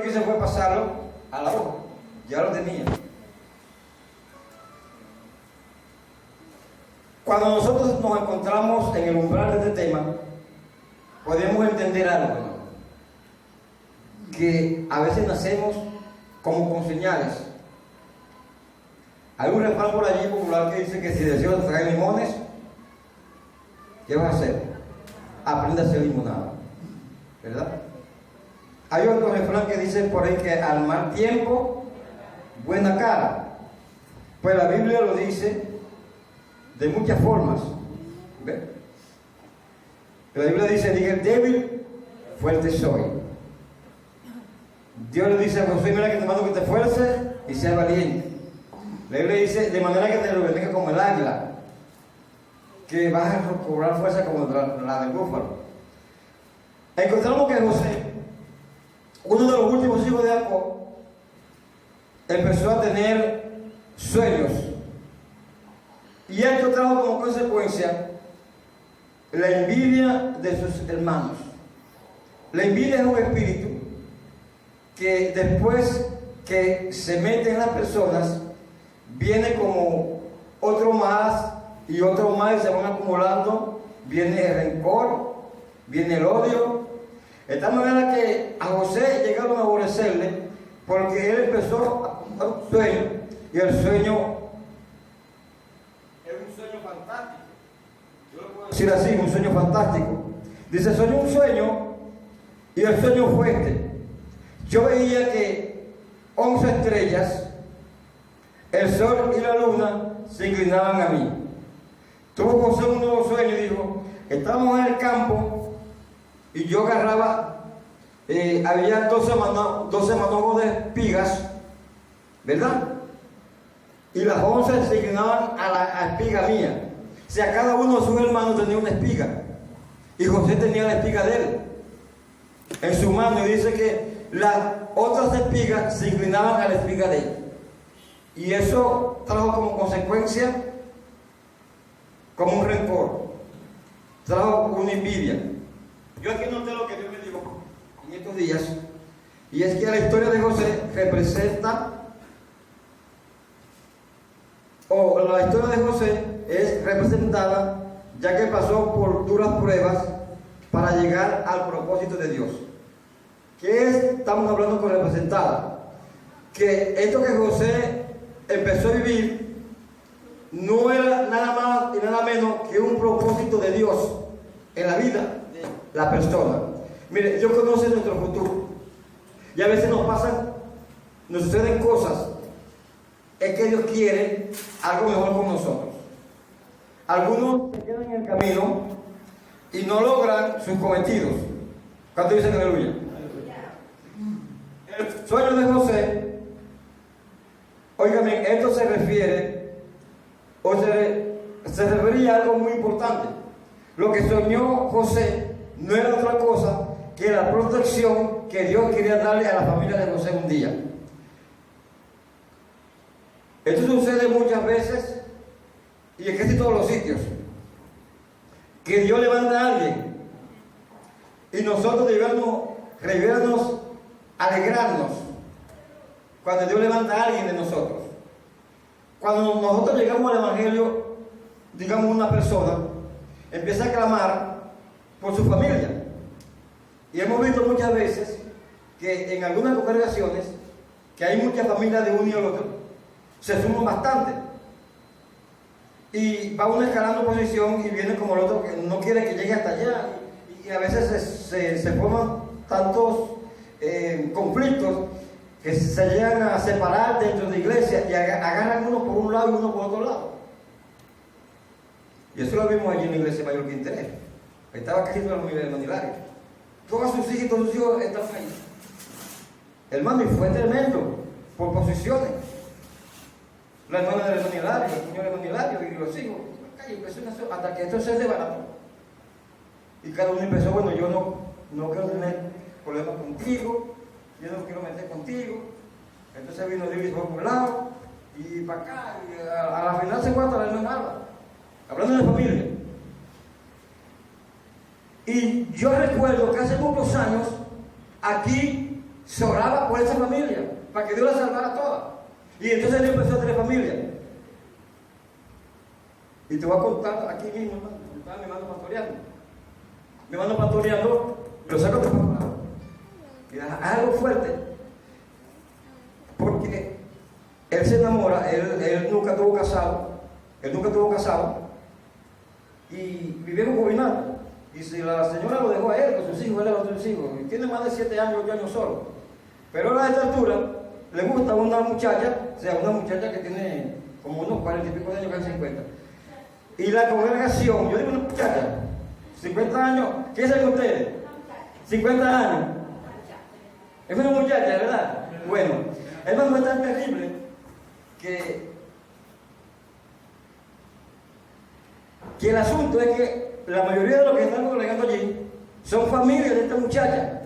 lo que hice fue pasarlo a la hoja. Ya lo tenía. Cuando nosotros nos encontramos en el umbral de este tema, podemos entender algo, ¿no? Que a veces nacemos como con señales. Hay un refrán por allí popular que dice que si deseas traer limones, ¿qué vas a hacer? Aprende a hacer limonada, ¿verdad? Hay otro refrán que dice por ahí que al mal tiempo, buena cara. Pues la Biblia lo dice de muchas formas. ¿Ve? La Biblia dice, diga el débil, fuerte soy. Dios le dice a Josué, mira que te mando que te esfuerces y seas valiente. La Biblia dice, de manera que te rebendiga como el águila, que vas a cobrar fuerza como la del búfalo. Encontramos que José, uno de los últimos hijos de Jacob, empezó a tener sueños. Y esto trajo como consecuencia la envidia de sus hermanos. La envidia es un espíritu que después que se mete en las personas, viene como otro más y otro más y se van acumulando. Viene el rencor, viene el odio. De tal manera que a José llegaron a aborrecerle porque él empezó a un sueño y el sueño es un sueño fantástico. Yo lo puedo decir así, un sueño fantástico. Dice, soñó un sueño y el sueño fue este. Yo veía que 11 estrellas, el sol y la luna se inclinaban a mí. Tuvo José un nuevo sueño y dijo, estábamos en el campo y yo agarraba, había 12 manojos de espigas, ¿verdad? Y las 11 se inclinaban a la espiga mía. O sea, cada uno de sus hermanos tenía una espiga. Y José tenía la espiga de él en su mano. Y dice que las otras espigas se inclinaban a la espiga de él. Y eso trajo como consecuencia, como un rencor. Trajo una envidia. Yo aquí noté lo que Dios me dijo en estos días. Y es que la historia de José representa, o la historia de José es representada, ya que pasó por duras pruebas para llegar al propósito de Dios. ¿Qué estamos hablando con representada? Que esto que José empezó a vivir no era nada más y nada menos que un propósito de Dios en la vida de la persona. Mire, Dios conoce nuestro futuro y a veces nos suceden cosas. Es que Dios quiere algo mejor con nosotros. Algunos se quedan en el camino y no logran sus cometidos. ¿Cuánto dicen aleluya? El sueño de José, óigame, esto se refiere, o se refería a algo muy importante. Lo que soñó José no era otra cosa que la protección que Dios quería darle a la familia de José un día. Esto sucede muchas veces y en casi todos los sitios, que Dios levanta a alguien y nosotros debemos alegrarnos cuando Dios levanta a alguien de nosotros. Cuando nosotros llegamos al Evangelio, digamos una persona empieza a clamar por su familia, y hemos visto muchas veces que en algunas congregaciones que hay muchas familias de uno y el otro, se suman bastante y va uno escalando posición y viene como el otro que no quiere que llegue hasta allá, y a veces se forman tantos conflictos que se llegan a separar dentro de la iglesia y agarran uno por un lado y uno por otro lado. Y eso lo vimos allí en la iglesia mayor que interés. Estaba casi toda la familia de Manilario. Todos sus hijos estaban ahí. Hermano, y fue tremendo por posiciones. La hermana de Manilario, el señor de Manilario y los hijos. Y empezó hasta que esto se desbarató. Y cada uno empezó, bueno, yo no quiero tener problemas contigo, yo no quiero meter contigo. Entonces vino Dios por un lado y para acá, y a la final se encuentra la hermana, hablando de familia. Y yo recuerdo que hace pocos años aquí se oraba por esa familia, para que Dios la salvara toda. Y entonces Dios empezó a tener familia. Y te voy a contar aquí mismo, hermano, estaba mi hermano pastoreando. Mi hermano pastoreando, lo saco de papá. Y es algo fuerte. Porque él se enamora, él nunca estuvo casado. Él nunca estuvo casado. Y vivieron combinados. Y si la señora lo dejó a él con sus hijos, él a los 3 hijos. Y tiene más de 7 años, 8 años solo. Pero a esta altura le gusta una muchacha, o sea, una muchacha que tiene como unos 40 y pico de años, casi 50. Y la congregación, yo digo una muchacha, 50 años, ¿qué saben ustedes? 50 años. Es una muchacha, ¿verdad? Bueno, hermano, es tan terrible que el asunto es que la mayoría de los que están congregando allí son familias de esta muchacha.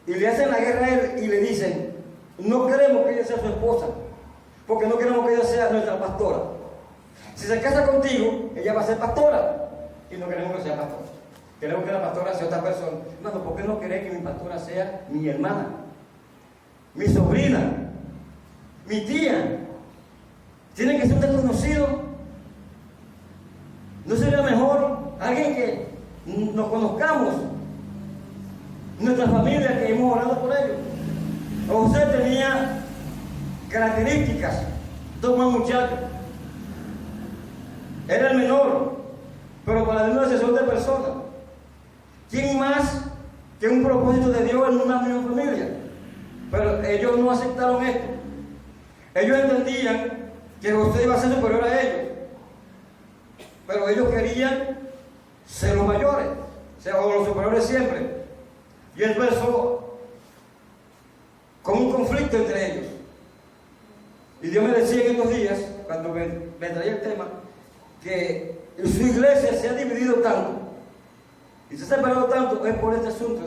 Y le hacen la guerra a él y le dicen, no queremos que ella sea su esposa, porque no queremos que ella sea nuestra pastora. Si se casa contigo, ella va a ser pastora. Y no queremos que sea pastora. Queremos que la pastora sea otra persona. Hermano, ¿por qué no querés que mi pastora sea mi hermana, mi sobrina, mi tía? Tiene que ser un desconocido. ¿No sería mejor alguien que nos conozcamos? Nuestra familia, que hemos orado por ellos. José tenía características de un buen muchacho. Era el menor, pero para Dios es de personas. ¿Quién más que un propósito de Dios en una misma familia? Pero ellos no aceptaron esto. Ellos entendían que José iba a ser superior a ellos, pero ellos querían ser los mayores, o los superiores siempre. Y él empezó con un conflicto entre ellos. Y Dios me decía en estos días, cuando me traía el tema, que su iglesia se ha dividido tanto y se ha separado tanto es por este asunto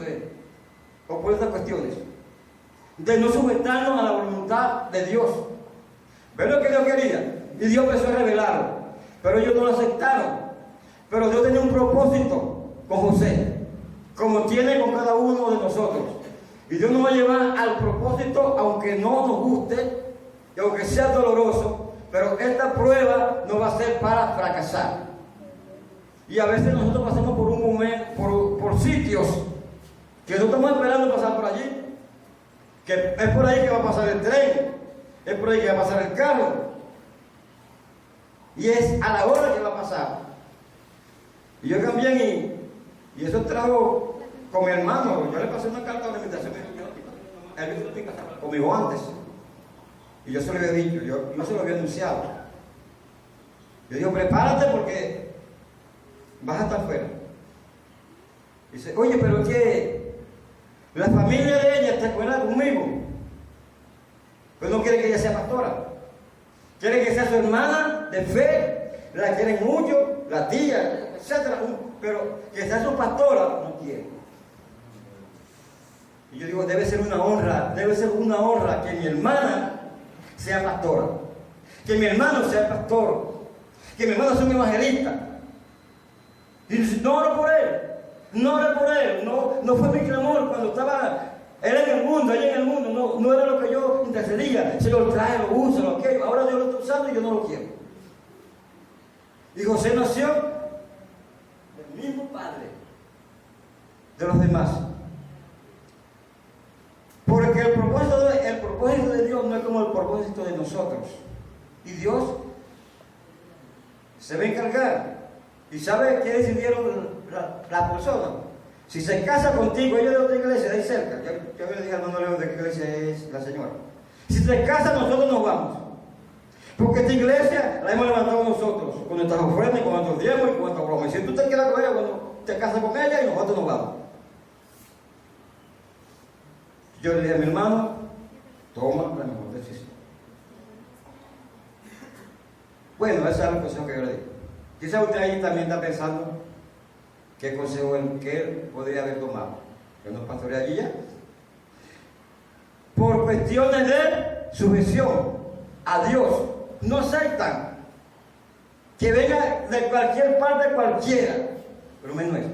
o por estas cuestiones de no sujetarnos a la voluntad de Dios. ¿Ven lo que Dios quería? Y Dios empezó a revelarlo, pero ellos no lo aceptaron. Pero Dios tenía un propósito con José, como tiene con cada uno de nosotros. Y Dios nos va a llevar al propósito, aunque no nos guste y aunque sea doloroso. Pero esta prueba no va a ser para fracasar. Y a veces nosotros pasamos por un momento, por sitios que no estamos esperando pasar por allí. Que es por ahí que va a pasar el tren, es por ahí que va a pasar el carro. Y es a la hora que va a pasar. Y yo también, y eso trajo con mi hermano. Yo le pasé una carta de invitación. Él vino conmigo antes. Y yo se lo había dicho, yo se lo había anunciado. Yo digo, prepárate porque vas a estar fuera. Dice, oye, pero es que la familia de ella está fuera conmigo. Pues no quiere que ella sea pastora. Quiere que sea su hermana de fe, la quieren mucho, la tía, etc. Pero que sea su pastora, no quiere. Y yo digo, debe ser una honra que mi hermana sea pastora, que mi hermano sea pastor, que mi hermano sea un evangelista. Y dice, no oro por él, no fue mi clamor cuando estaba él en el mundo, ella en el mundo, no era lo que yo intercedía. Señor, trae, lo usa, lo quiero. Ahora Dios lo está usando y yo no lo quiero. Y José nació del mismo padre de los demás. Porque el propósito de Dios no es como el propósito de nosotros. Y Dios se va a encargar. ¿Y sabe qué decidieron las personas? Si se casa contigo, ella de otra iglesia, de ahí cerca. Yo le dije al hermano León de qué iglesia es la señora. Si se casa, nosotros nos vamos. Porque esta iglesia la hemos levantado nosotros, con nuestras ofrendas, con nuestros diezmos y con nuestras bromas. Si tú te quedas con ella, bueno, te casas con ella y nosotros nos vamos. Yo le dije a mi hermano, toma la mejor decisión. Bueno, esa es la cuestión que yo le digo. Quizá usted ahí también está pensando qué consejo que él podría haber tomado. Que no pastorea allí ya. Por cuestiones de sujeción a Dios, no aceptan que venga de cualquier parte cualquiera, pero menos eso.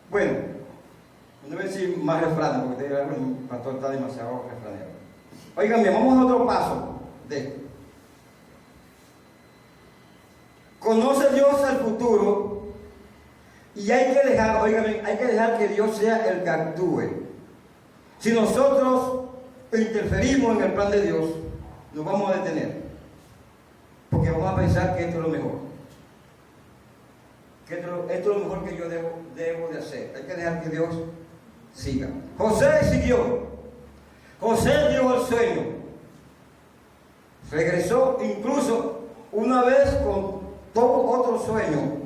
Bueno, No voy a decir más refranes, porque el pastor está demasiado refranero. Oigan bien, vamos a otro paso. Conoce Dios el futuro y hay que dejar, oigan bien, hay que dejar que Dios sea el que actúe. Si nosotros interferimos en el plan de Dios, nos vamos a detener. Porque vamos a pensar que esto es lo mejor. Que esto es lo mejor que yo debo de hacer. Hay que dejar que Dios siga. José siguió. José dio el sueño. Regresó incluso una vez con todo otro sueño